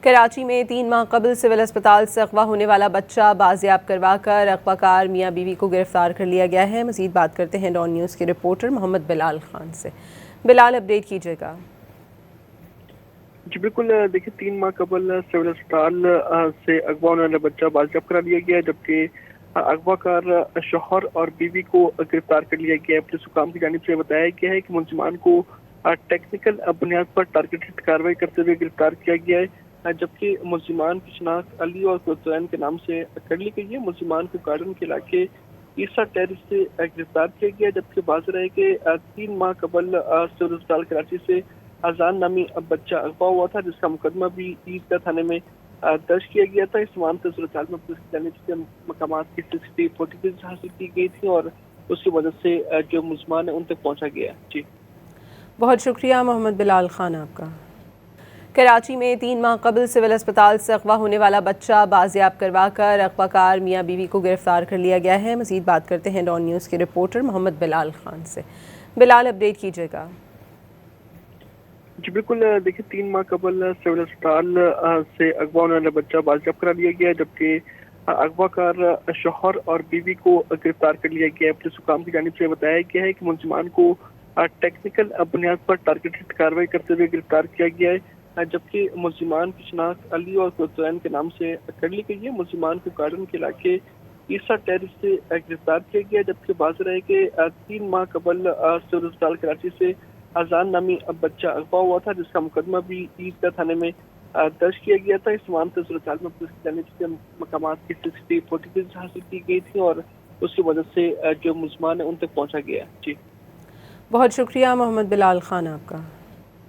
کراچی میں 3 ماہ قبل سول اسپتال سے اغوا ہونے والا بچہ بازیاب کروا کر اغوا کار میاں بیوی کو گرفتار کر لیا گیا ہے۔ مزید بات کرتے ہیں ڈان نیوز کے رپورٹر محمد بلال خان سے۔ بلال، اپڈیٹ کیجیے گا۔ جی بالکل، دیکھیے 3 ماہ قبل سول اسپتال سے اغوا ہونے والا بچہ بازیاب کرا لیا گیا ہے، جبکہ اغوا کار شوہر اور بیوی کو گرفتار کر لیا گیا ہے۔ پولیس حکام کی جانب سے بتایا گیا ہے کہ ملزمان کو ٹیکنیکل بنیاد پر ٹارگیٹڈ کارروائی کرتے ہوئے گرفتار کیا گیا ہے، جبکہ ملزمان کی شناخت علی اور قطرین کے نام سے کر لی گئی ہے۔ ملزمان کو گارڈن کے علاقے عیسیٰ ٹیرس سے گرفتار کیا گیا، جبکہ واضح ہے کہ 3 ماہ قبل سول اسپتال کراچی سے اذان نامی بچہ اغوا ہوا تھا، جس کا مقدمہ بھی عیدگاہ تھانے میں درج کیا گیا تھا۔ اس معاملے میں صورتحال میں پولیس کی جانب سے مقامات کی CCTV فوٹیج حاصل کی گئی تھی اور اس کی وجہ سے جو ملزمان ہیں ان تک پہنچا گیا۔ جی بہت شکریہ محمد بلال خان آپ کا۔ کراچی میں 3 ماہ قبل سول اسپتال سے اغوا ہونے والا بچہ بازیاب کروا کر اغوا کار میاں بیوی کو گرفتار کر لیا گیا ہے۔ مزید بات کرتے ہیں ڈان نیوز کے رپورٹر محمد بلال خان سے۔ بلال، اپڈیٹ کیجیے گا۔ جی بالکل، دیکھیے 3 ماہ قبل سول اسپتال سے اغوا ہونے والا بچہ بازیاب کرا لیا گیا ہے، جبکہ اغوا کار شوہر اور بیوی کو گرفتار کر لیا گیا ہے۔ پولیس حکام کی جانب سے بتایا گیا ہے کہ ملزمان کو ٹیکنیکل بنیاد پر ٹارگیٹڈ کارروائی کرتے ہوئے گرفتار کیا گیا ہے، جبکہ ملزمان کی شناخت علی اور قطرین کے نام سے کر لی گئی ہے۔ ملزمان کو گارڈن کے علاقے عیسیٰ ٹیرس سے گرفتار کیا گیا، جبکہ واضح ہے کہ 3 ماہ قبل سول اسپتال کراچی سے اذان نامی بچہ اغوا ہوا تھا، جس کا مقدمہ بھی عیدگاہ تھانے میں درج کیا گیا تھا۔ اس معاملے میں صورتحال میں پولیس کی جانب سے مقامات کی CCTV فوٹیج حاصل کی گئی تھی اور اس کی وجہ سے جو ملزمان ہیں ان تک پہنچا گیا۔ جی بہت شکریہ محمد بلال خان آپ کا۔